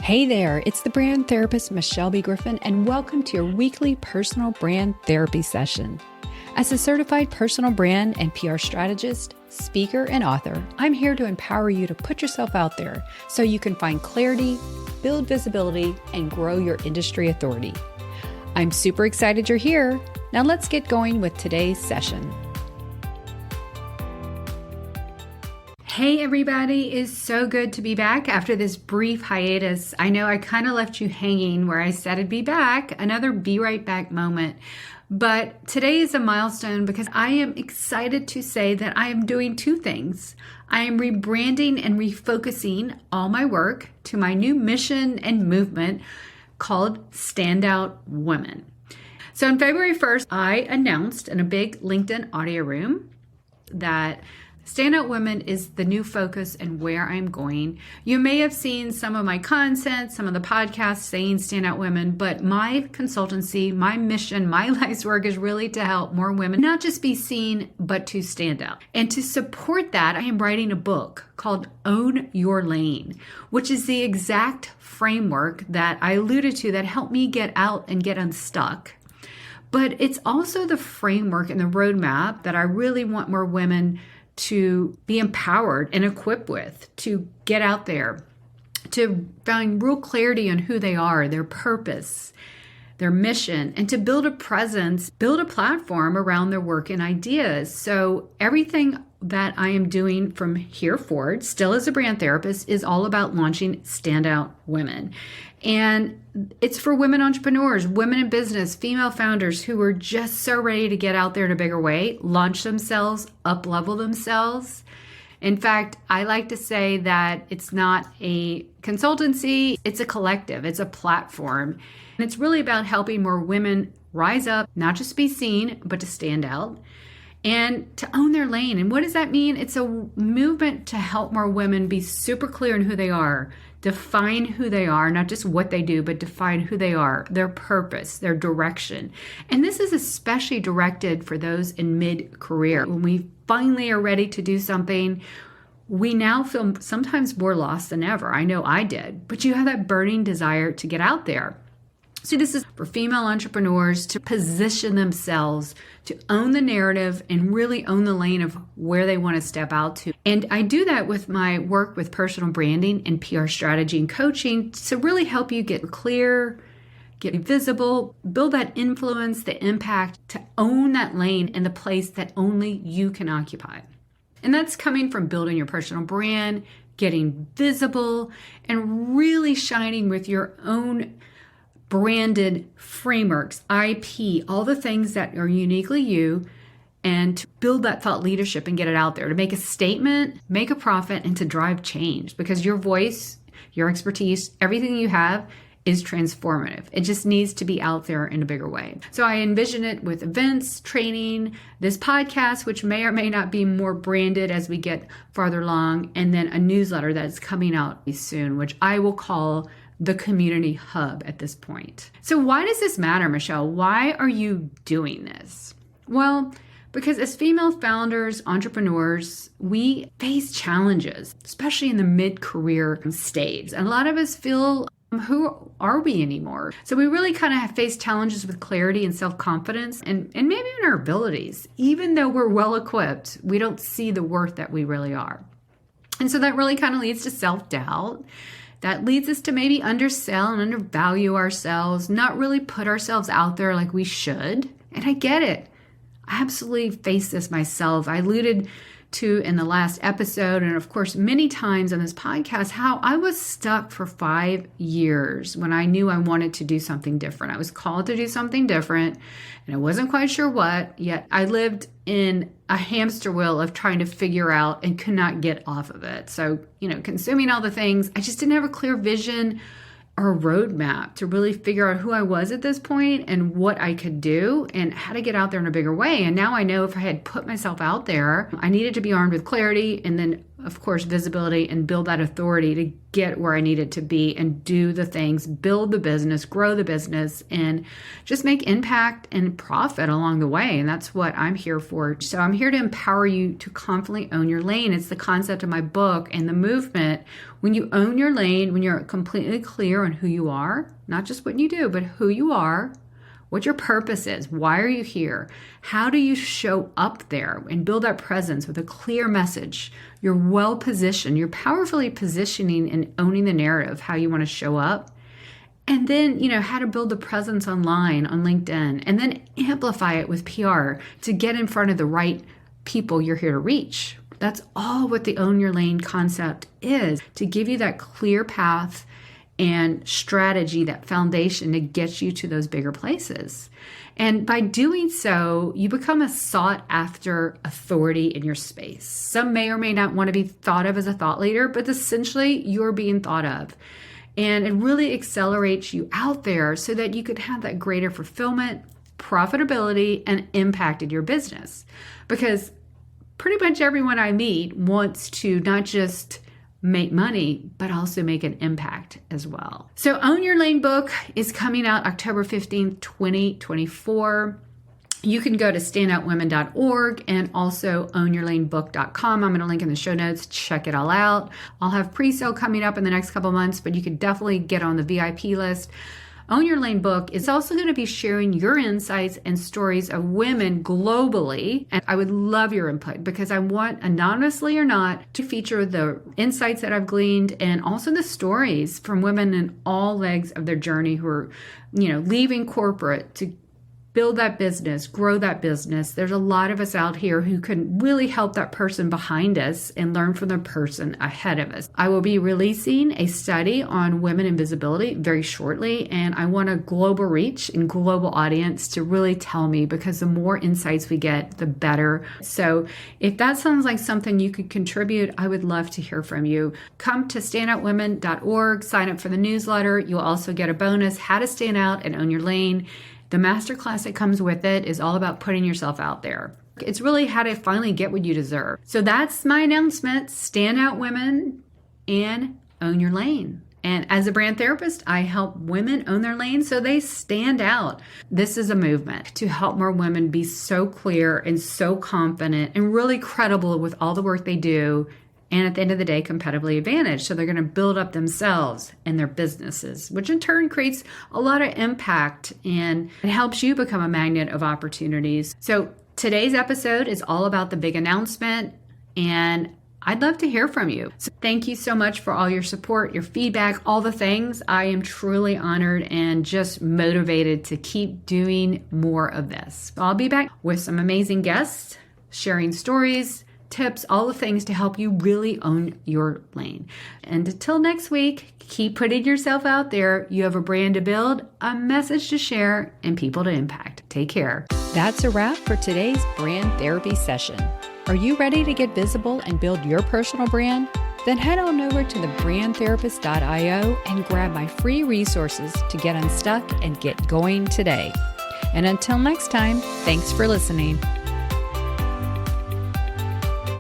Hey there, it's the brand therapist Michelle B. Griffin, and welcome to your weekly personal brand therapy session. As a certified personal brand and PR strategist, speaker, and author, I'm here to empower you to put yourself out there so you can find clarity, build visibility, and grow your industry authority. I'm super excited you're here. Now let's get going with today's session. Hey everybody, it's so good to be back after this brief hiatus. I know I kind of left you hanging where I said I'd be back, another be right back moment. But today is a milestone because I am excited to say that I am doing two things. I am rebranding and refocusing all my work to my new mission and movement called Standout Women. So on February 1st, I announced in a big LinkedIn audio room that Standout Women is the new focus and where I'm going. You may have seen some of my content, some of the podcasts saying Standout Women, but my consultancy, my mission, my life's work is really to help more women not just be seen, but to stand out. And to support that, I am writing a book called Own Your Lane, which is the exact framework that I alluded to that helped me get out and get unstuck. But it's also the framework and the roadmap that I really want more women to be empowered and equipped with, to get out there, to find real clarity on who they are, their purpose, their mission, and to build a presence, build a platform around their work and ideas. So everything that I am doing from here forward, still as a brand therapist, is all about launching Standout Women. And it's for women entrepreneurs, women in business, female founders who are just so ready to get out there in a bigger way, launch themselves, up-level themselves. In fact, I like to say that it's not a consultancy, it's a collective, it's a platform. And it's really about helping more women rise up, not just be seen, but to stand out and to own their lane. And what does that mean? It's a movement to help more women be super clear in who they are, define who they are, not just what they do, but define who they are, their purpose, their direction. And this is especially directed for those in mid-career. When we finally are ready to do something, we now feel sometimes more lost than ever. I know I did, but you have that burning desire to get out there. So this is for female entrepreneurs to position themselves, to own the narrative and really own the lane of where they want to step out to. And I do that with my work with personal branding and PR strategy and coaching to really help you get clear, get visible, build that influence, the impact, to own that lane and the place that only you can occupy. And that's coming from building your personal brand, getting visible, and really shining with your own branded frameworks, IP, all the things that are uniquely you, and to build that thought leadership and get it out there, to make a statement, make a profit, and to drive change. Because your voice, your expertise, everything you have is transformative. It just needs to be out there in a bigger way. So I envision it with events, training, this podcast, which may or may not be more branded as we get farther along, and then a newsletter that's coming out soon, which I will call the community hub at this point. So why does this matter, Michelle? Why are you doing this? Well, because as female founders, entrepreneurs, we face challenges, especially in the mid-career stage. And a lot of us feel, who are we anymore? So we really kind of face challenges with clarity and self-confidence and maybe in our abilities. Even though we're well-equipped, we don't see the worth that we really are. And so that really kind of leads to self-doubt. That leads us to maybe undersell and undervalue ourselves, not really put ourselves out there like we should. And I get it. I absolutely face this myself. I alluded to in the last episode, and of course, many times on this podcast, how I was stuck for 5 years when I knew I wanted to do something different. I was called to do something different, and I wasn't quite sure what, yet I lived in a hamster wheel of trying to figure out and could not get off of it. So, consuming all the things, I just didn't have a clear vision or a roadmap to really figure out who I was at this point and what I could do and how to get out there in a bigger way. And now I know if I had put myself out there, I needed to be armed with clarity and then of course, visibility and build that authority to get where I needed to be and do the things, build the business, grow the business, and just make impact and profit along the way. And that's what I'm here for. So I'm here to empower you to confidently own your lane. It's the concept of my book and the movement. When you own your lane, when you're completely clear on who you are, not just what you do, but who you are, what your purpose is, why are you here, how do you show up there and build that presence with a clear message. You're well positioned, you're powerfully positioning and owning the narrative, how you want to show up. And then, how to build the presence online on LinkedIn, and then amplify it with PR to get in front of the right people you're here to reach. That's all what the Own Your Lane concept is, to give you that clear path and strategy, that foundation to get you to those bigger places. And by doing so, you become a sought after authority in your space. Some may or may not want to be thought of as a thought leader, but essentially you're being thought of. And it really accelerates you out there so that you could have that greater fulfillment, profitability, and impact in your business. Because pretty much everyone I meet wants to not just make money, but also make an impact as well. So Own Your Lane book is coming out October 15th, 2024. You can go to standoutwomen.org and also ownyourlanebook.com. I'm going to link in the show notes. Check it all out. I'll have pre-sale coming up in the next couple months, but you can definitely get on the VIP list. Own Your Lane book is also going to be sharing your insights and stories of women globally. And I would love your input because I want, anonymously or not, to feature the insights that I've gleaned and also the stories from women in all legs of their journey who are, leaving corporate to build that business, grow that business. There's a lot of us out here who can really help that person behind us and learn from the person ahead of us. I will be releasing a study on women in visibility very shortly, and I want a global reach and global audience to really tell me, because the more insights we get, the better. So if that sounds like something you could contribute, I would love to hear from you. Come to standoutwomen.org, sign up for the newsletter. You'll also get a bonus, how to stand out and own your lane. The masterclass that comes with it is all about putting yourself out there. It's really how to finally get what you deserve. So that's my announcement. Stand out women and own your lane. And as a brand therapist, I help women own their lane so they stand out. This is a movement to help more women be so clear and so confident and really credible with all the work they do. And at the end of the day, competitively advantaged. So they're going to build up themselves and their businesses, which in turn creates a lot of impact and it helps you become a magnet of opportunities. So today's episode is all about the big announcement, and I'd love to hear from you. So thank you so much for all your support, your feedback, all the things. I am truly honored and just motivated to keep doing more of this. So I'll be back with some amazing guests, sharing stories, tips, all the things to help you really own your lane. And until next week, keep putting yourself out there. You have a brand to build, a message to share, and people to impact. Take care. That's a wrap for today's brand therapy session. Are you ready to get visible and build your personal brand? Then head on over to thebrandtherapist.io and grab my free resources to get unstuck and get going today. And until next time, thanks for listening.